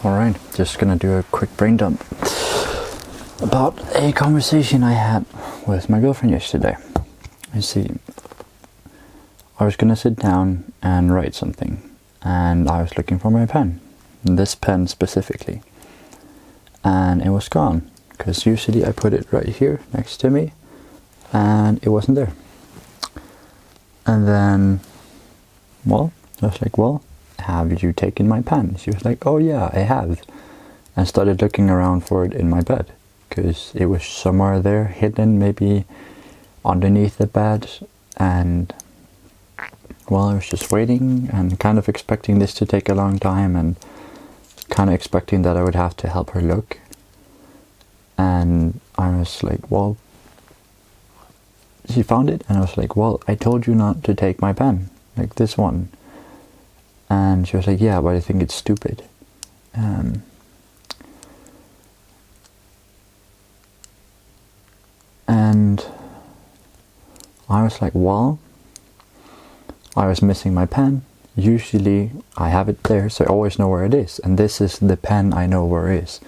Alright, just gonna do a quick brain dump about a conversation I had with my girlfriend yesterday. You see, I was gonna sit down and write something, and I was looking for my pen, this pen specifically, and it was gone, because usually I put it right here next to me, and it wasn't there. And then, well, I was like, well, have you taken my pen? She was like, oh yeah, I have. And started looking around for it in my bed, because it was somewhere there, hidden, maybe underneath the bed. And well, I was just waiting and kind of expecting this to take a long time, and kind of expecting that I would have to help her look. And I was like, well, she found it, and I was like, well, I told you not to take my pen, like this one. And she was like, yeah, but I think it's stupid. And I was like, well, I was missing my pen. Usually I have it there, so I always know where it is. And this is the pen I know where it is.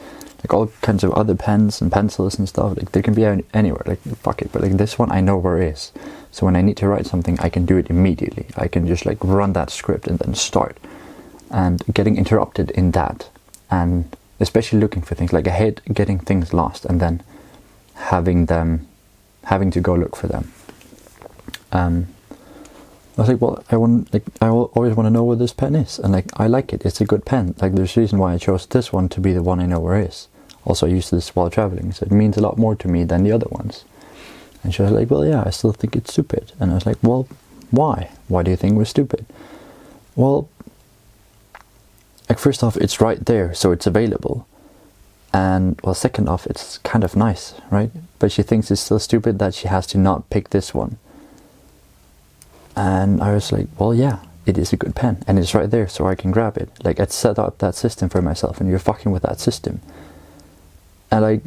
Like all kinds of other pens and pencils and stuff, like they can be anywhere, like fuck it. But like this one I know where it is. So when I need to write something, I can do it immediately. I can just like run that script and then start. And getting interrupted in that, and especially looking for things, like I hate getting things lost and then having to go look for them. I was like, well, I always want to know where this pen is, and like I like it. It's a good pen. Like there's a reason why I chose this one to be the one I know where it is. Also, I use this while traveling, so it means a lot more to me than the other ones. And she was like, well, yeah, I still think it's stupid. And I was like, well, why? Why do you think it was stupid? Well, like first off, it's right there, so it's available. And well, second off, it's kind of nice, right? But she thinks it's still stupid that she has to not pick this one. And I was like, well, yeah, it is a good pen, and it's right there, so I can grab it. Like I set up that system for myself, and you're fucking with that system. And like,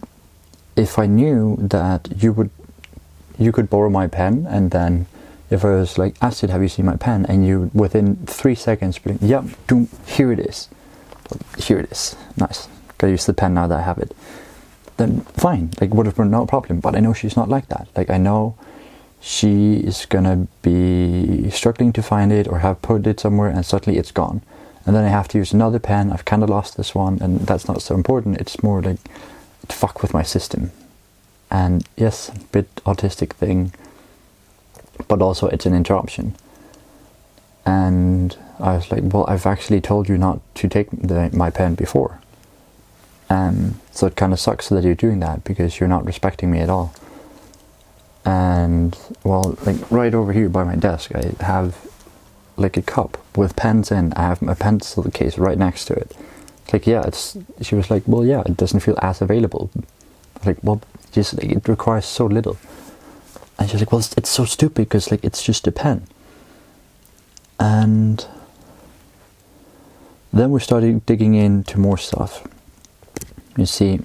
if I knew that you could borrow my pen, and then if I was like, Astrid, have you seen my pen? And you, within 3 seconds, be like, yep, doom, here it is. Here it is. Nice. Gotta use the pen now that I have it. Then fine, like would have been no problem. But I know she's not like that. Like I know she is gonna be struggling to find it, or have put it somewhere and suddenly it's gone. And then I have to use another pen. I've kind of lost this one, and that's not so important. It's more like to fuck with my system. And yes, a bit autistic thing, but also it's an interruption. And I was like, well, I've actually told you not to take my pen before. So it kind of sucks that you're doing that, because you're not respecting me at all. And well, like right over here by my desk, I have like a cup with pens in. I have my pencil case right next to it. Like, yeah, she was like, well, yeah, it doesn't feel as available. Like, well, just like, it requires so little. And she's like, well, it's so stupid, because like it's just a pen. And then we started digging into more stuff. You see,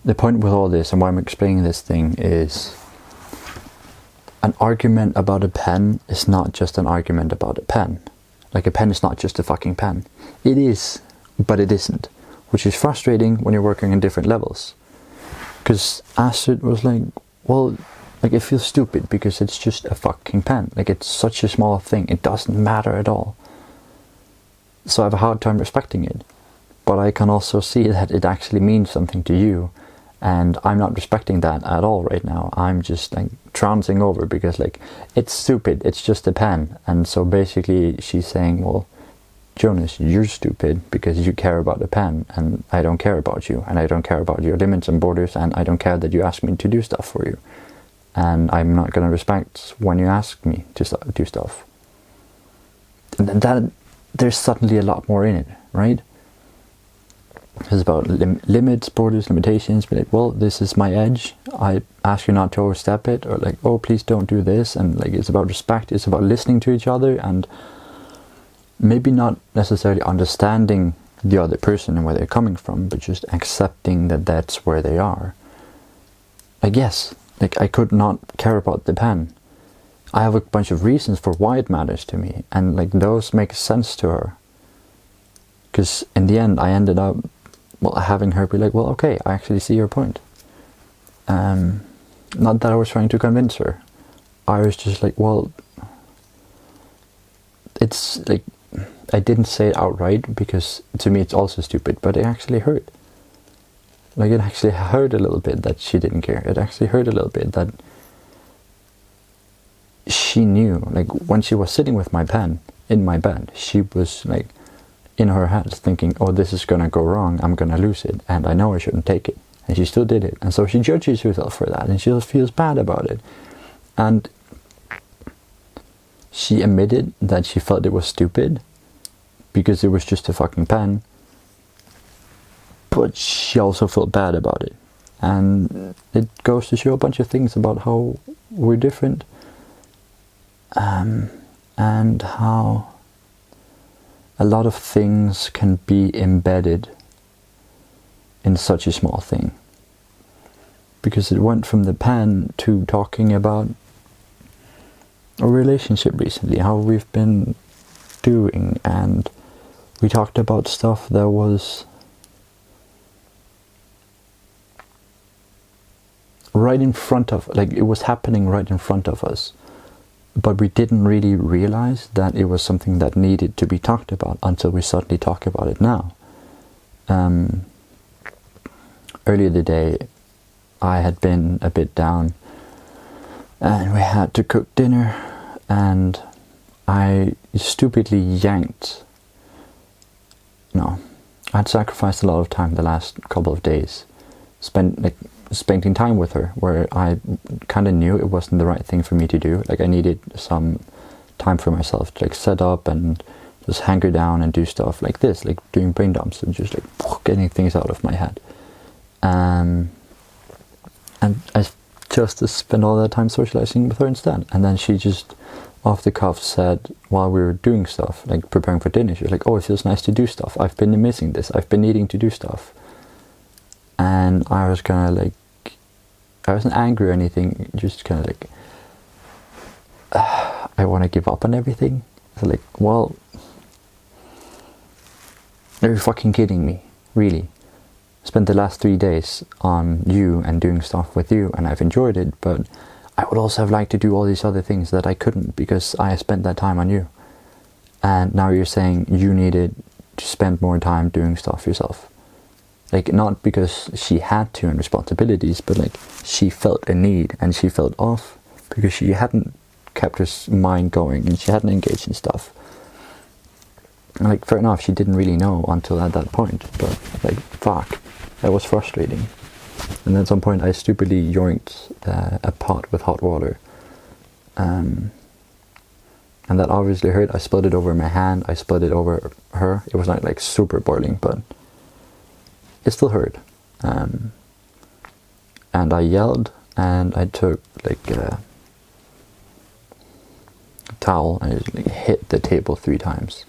the point with all this, and why I'm explaining this thing, is an argument about a pen is not just an argument about a pen. Like a pen is not just a fucking pen. It is, but it isn't. Which is frustrating when you're working in different levels. Because Astrid was like, well, like it feels stupid because it's just a fucking pen. Like it's such a small thing. It doesn't matter at all. So I have a hard time respecting it. But I can also see that it actually means something to you. And I'm not respecting that at all right now. I'm just like trouncing over because like, it's stupid. It's just a pen. And so basically she's saying, well, Jonas, you're stupid because you care about the pen, and I don't care about you, and I don't care about your limits and borders, and I don't care that you ask me to do stuff for you. And I'm not going to respect when you ask me to do stuff. And that there's suddenly a lot more in it, right? It's about limits, borders, limitations. Be like, well, this is my edge. I ask you not to overstep it, or like, oh, please don't do this. And like, it's about respect. It's about listening to each other, and maybe not necessarily understanding the other person and where they're coming from, but just accepting that that's where they are. I guess, like I could not care about the pen. I have a bunch of reasons for why it matters to me, and like those make sense to her. Because in the end, I ended up having her be like, well, okay, I actually see your point. Not that I was trying to convince her. I was just like, well, it's like, I didn't say it outright because to me it's also stupid, but it actually hurt. Like, it actually hurt a little bit that she didn't care. It actually hurt a little bit that she knew, like, when she was sitting with my pen in my bed, she was like, in her head thinking, oh, this is gonna go wrong, I'm gonna lose it, and I know I shouldn't take it. And she still did it. And so she judges herself for that, and she feels bad about it. And she admitted that she felt it was stupid because it was just a fucking pen. But she also felt bad about it. And it goes to show a bunch of things about how we're different. And how a lot of things can be embedded in such a small thing. Because it went from the pen to talking about a relationship recently, how we've been doing, and we talked about stuff that was right in front of, like, it was happening right in front of us, but we didn't really realize that it was something that needed to be talked about until we suddenly talk about it now. Earlier today, I had been a bit down, and we had to cook dinner, and I stupidly yanked. No, I'd sacrificed a lot of time the last couple of days, spending time with her, where I kind of knew it wasn't the right thing for me to do. Like, I needed some time for myself to, like, set up and just hanker down and do stuff like this, like doing brain dumps and just, like, getting things out of my head. And I just spent all that time socializing with her instead. And then she just, off the cuff, said, while we were doing stuff, like preparing for dinner, she was like, oh, it feels nice to do stuff. I've been missing this. I've been needing to do stuff. And I was kind of like, I wasn't angry or anything, just kind of like, I want to give up on everything. So like, well, are you fucking kidding me? Really? Spent the last 3 days on you and doing stuff with you, and I've enjoyed it, but I would also have liked to do all these other things that I couldn't because I spent that time on you. And now you're saying you needed to spend more time doing stuff yourself. Like, not because she had to and responsibilities, but like, she felt a need and she felt off because she hadn't kept her mind going and she hadn't engaged in stuff. And like, fair enough, she didn't really know until at that point, but like, fuck, that was frustrating. And at some point I stupidly yoinked a pot with hot water. And that obviously hurt. I spilled it over my hand, I spilled it over her. It was not like super boiling, but it still hurt. And I yelled, and I took like a towel and I just like hit the table 3 times.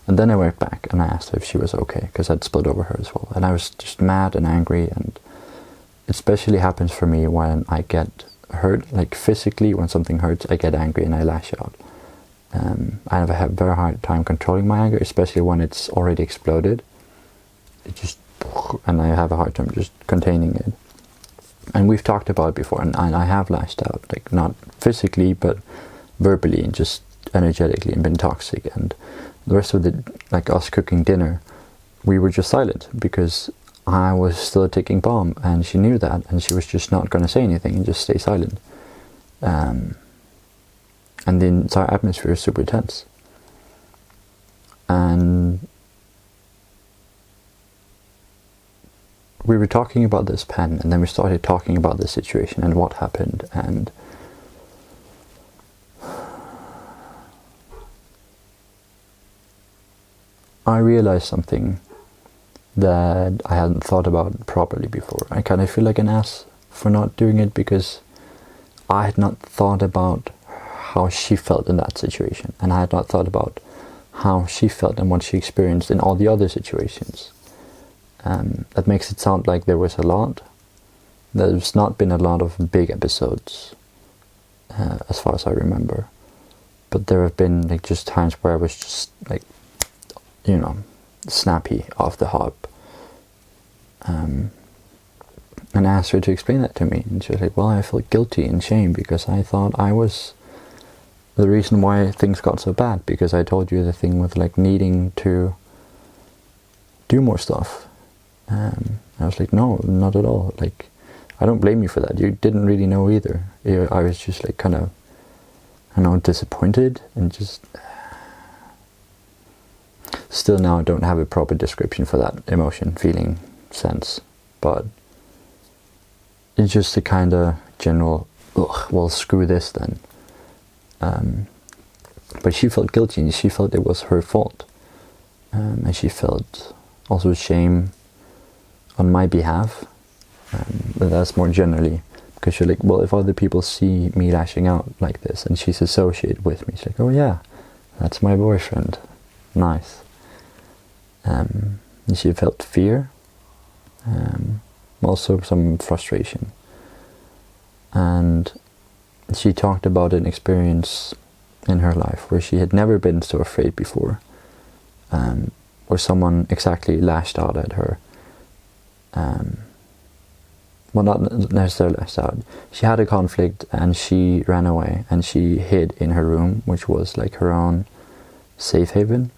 And then I went back and I asked her if she was okay, because I'd spilled over her as well. And I was just mad and angry, and it especially happens for me when I get hurt, like physically. When something hurts, I get angry and I lash out. I have a very hard time controlling my anger, especially when it's already exploded. It just, and I have a hard time just containing it. And we've talked about it before, and I have lashed out, like not physically, but verbally and just energetically, and been toxic. And the rest of the, like us cooking dinner, we were just silent because I was still a ticking bomb, and she knew that, and she was just not going to say anything and just stay silent. And the entire atmosphere is super tense. And we were talking about this pen, and then we started talking about the situation and what happened, and I realized something that I hadn't thought about properly before. I kind of feel like an ass for not doing it, because I had not thought about how she felt in that situation, and I had not thought about how she felt and what she experienced in all the other situations. That makes it sound like there was a lot. There's not been a lot of big episodes, as far as I remember. But there have been like just times where I was just like, you know, snappy off the hop. And asked her to explain that to me. And she was like, well, I felt guilty and shame because I thought I was the reason why things got so bad, because I told you the thing with like needing to do more stuff. I was like, no, not at all. Like, I don't blame you for that. You didn't really know either. I was just like kind of, I don't know, disappointed and just... Still now I don't have a proper description for that emotion, feeling, sense. But it's just a kind of general, ugh, well, screw this then. But she felt guilty and she felt it was her fault. And she felt also shame on my behalf. But that's more generally, because you're like, well, if other people see me lashing out like this and she's associated with me, she's like, oh yeah, that's my boyfriend. Nice. And she felt fear. Also some frustration. And she talked about an experience in her life where she had never been so afraid before, where someone exactly lashed out at her. Well, not necessarily lashed out. She had a conflict and she ran away and she hid in her room, which was like her own safe haven.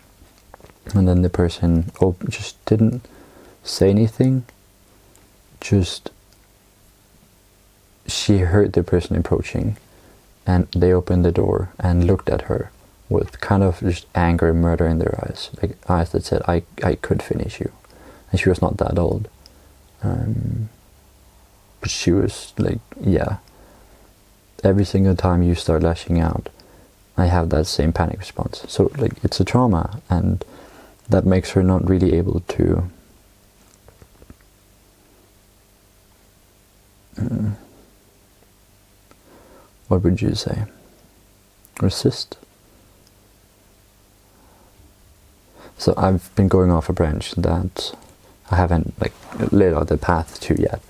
And then the person just didn't say anything. Just, she heard the person approaching and they opened the door and looked at her with kind of just anger and murder in their eyes. Like eyes that said, I could finish you. And she was not that old. But she was like, yeah, every single time you start lashing out, I have that same panic response. So like it's a trauma, and that makes her not really able to what would you say? Resist? So I've been going off a branch that I haven't like laid out the path to yet,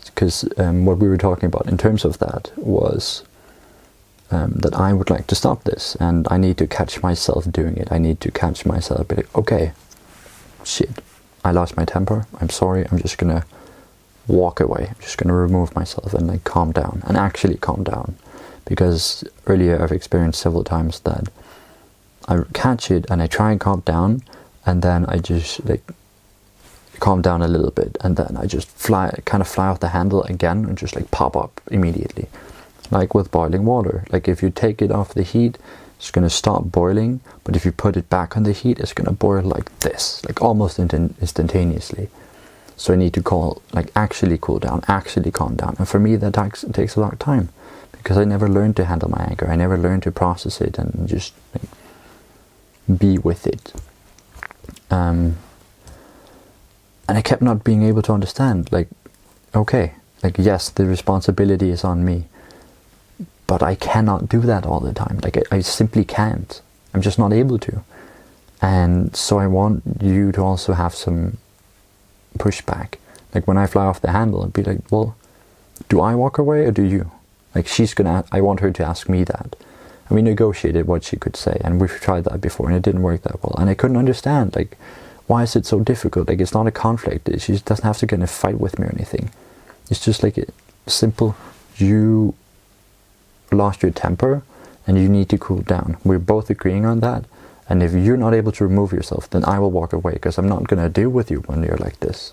because what we were talking about in terms of that was that I would like to stop this, and I need to catch myself doing it. I need to catch myself be like, okay, shit, I lost my temper, I'm sorry, I'm just gonna walk away, I'm just gonna remove myself and like calm down, and actually calm down. Because earlier I've experienced several times that I catch it and I try and calm down, and then I just like calm down a little bit, and then I just kind of fly off the handle again and just like pop up immediately. Like with boiling water, like if you take it off the heat, it's going to stop boiling, but if you put it back on the heat, it's going to boil like this, like almost instantaneously. So I need to actually cool down, actually calm down. And for me that takes a lot of time, because I never learned to handle my anger. I never learned to process it and just like, be with it. And I kept not being able to understand, like, okay, like yes, the responsibility is on me, but I cannot do that all the time. Like I simply can't. I'm just not able to. And so I want you to also have some pushback. Like when I fly off the handle, and be like, well, do I walk away or do you? Like I want her to ask me that. And we negotiated what she could say, and we've tried that before and it didn't work that well. And I couldn't understand, like, why is it so difficult? Like, it's not a conflict. She doesn't have to get in a fight with me or anything. It's just like a simple, you lost your temper and you need to cool down. We're both agreeing on that. And if you're not able to remove yourself, then I will walk away, because I'm not going to deal with you when you're like this.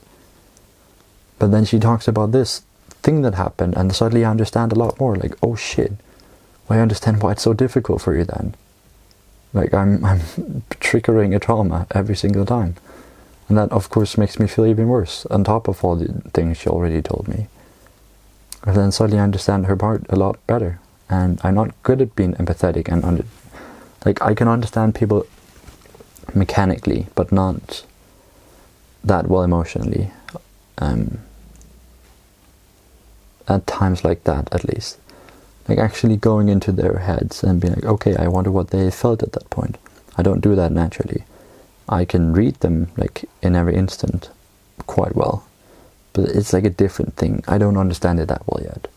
But then she talks about this thing that happened, and suddenly I understand a lot more. Like, oh shit, well, I understand why it's so difficult for you then. Like, I'm triggering a trauma every single time. And that, of course, makes me feel even worse, on top of all the things she already told me. And then suddenly I understand her part a lot better. And I'm not good at being empathetic and like, I can understand people mechanically, but not that well emotionally. At times like that, at least. Like actually going into their heads and being like, okay, I wonder what they felt at that point. I don't do that naturally. I can read them like in every instant quite well, but it's like a different thing. I don't understand it that well yet.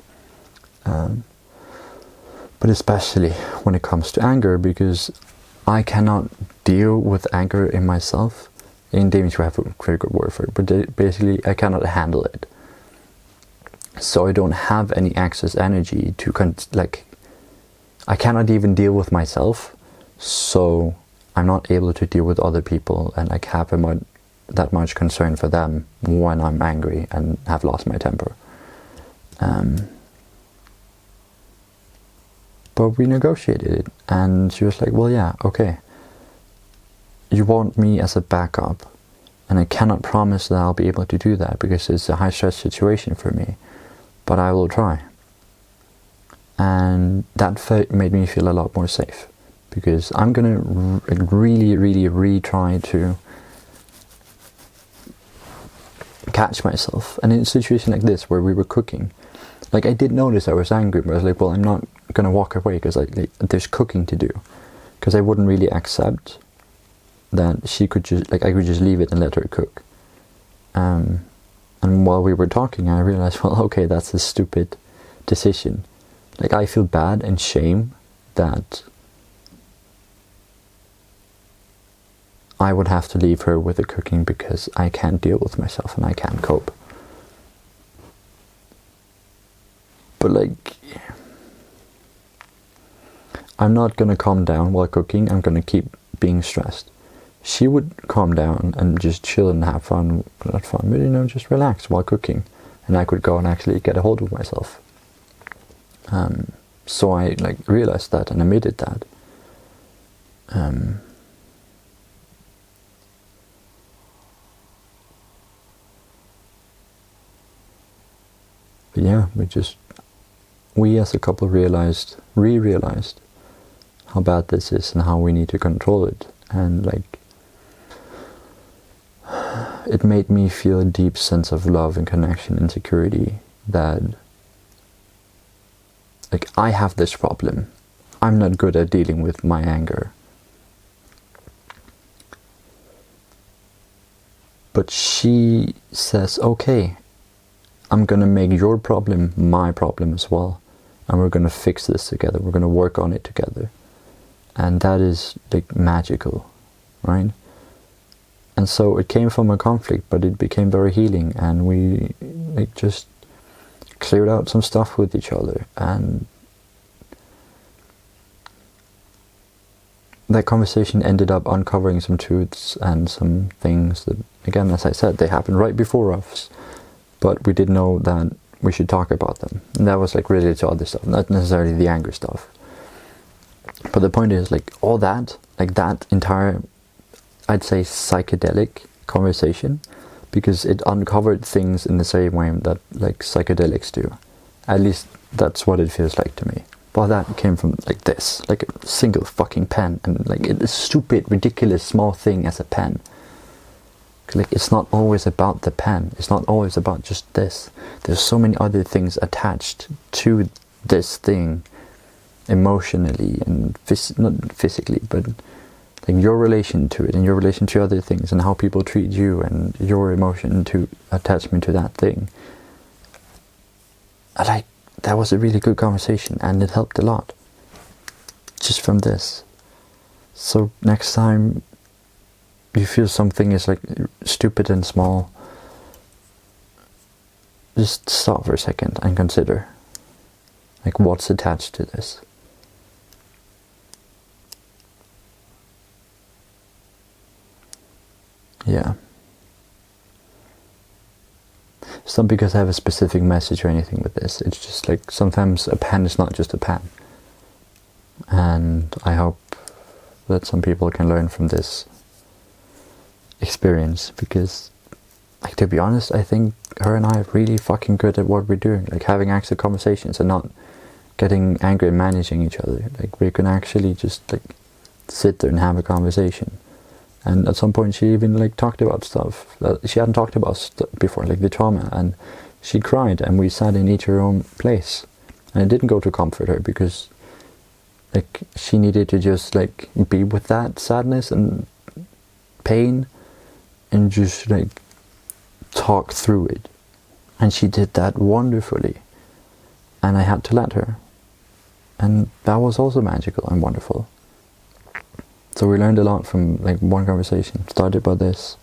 But especially when it comes to anger, because I cannot deal with anger in myself In Danish we have a very good word for it, but basically I cannot handle it. So I don't have any excess energy to I cannot even deal with myself, so I'm not able to deal with other people, and I have that much concern for them when I'm angry and have lost my temper. But we negotiated it, and she was like, well, yeah, okay. You want me as a backup, and I cannot promise that I'll be able to do that because it's a high stress situation for me, but I will try. And that made me feel a lot more safe, because I'm gonna really, really retry to catch myself. And in a situation like this where we were cooking, like, I did notice I was angry, but I was like, well, I'm not gonna walk away because there's cooking to do, because I wouldn't really accept that she could just, like, I could just leave it and let her cook. And while we were talking, I realized, well, okay, that's a stupid decision. Like, I feel bad and shame that I would have to leave her with the cooking because I can't deal with myself and I can't cope. But, like, I'm not gonna calm down while cooking. I'm gonna keep being stressed. She would calm down and just chill and have fun, not fun, but, you know, just relax while cooking. And I could go and actually get a hold of myself. So I, like, realized that and admitted that. But yeah, we as a couple realized how bad this is and how we need to control it. And, like, it made me feel a deep sense of love and connection and security that, like, I have this problem. I'm not good at dealing with my anger. But she says, okay, I'm gonna make your problem my problem as well. And we're gonna fix this together. We're gonna work on it together. And that is, like, magical, right? And so it came from a conflict, but it became very healing, and we, like, just cleared out some stuff with each other. And that conversation ended up uncovering some truths and some things that, again, as I said, they happened right before us, but we didn't know that we should talk about them. And that was, like, related to other stuff, not necessarily the anger stuff. But the point is, like, all that, like, that entire, I'd say, psychedelic conversation, because it uncovered things in the same way that, like, psychedelics do. At least that's what it feels like to me. Well, that came from, like, this, like, a single fucking pen, and, like, a stupid, ridiculous, small thing as a pen. Like, it's not always about the pen. It's not always about just this. There's so many other things attached to this thing, emotionally and not physically, but, like, your relation to it and your relation to other things and how people treat you and your emotion to attachment to that thing. That was a really good conversation, and it helped a lot just from this. So next time you feel something is, like, stupid and small, just stop for a second and consider, like, what's attached to this. Yeah. It's not because I have a specific message or anything with this. It's just, like, sometimes a pen is not just a pen. And I hope that some people can learn from this experience, because, like, to be honest, I think her and I are really fucking good at what we're doing. Like, having actual conversations and not getting angry and managing each other. Like, we can actually just, like, sit there and have a conversation. And at some point she even, like, talked about stuff that she hadn't talked about before, like the trauma, and she cried, and we sat in each her own place. And I didn't go to comfort her, because, like, she needed to just, like, be with that sadness and pain and just, like, talk through it. And she did that wonderfully, and I had to let her, and that was also magical and wonderful. So we learned a lot from, like, one conversation. Started by this,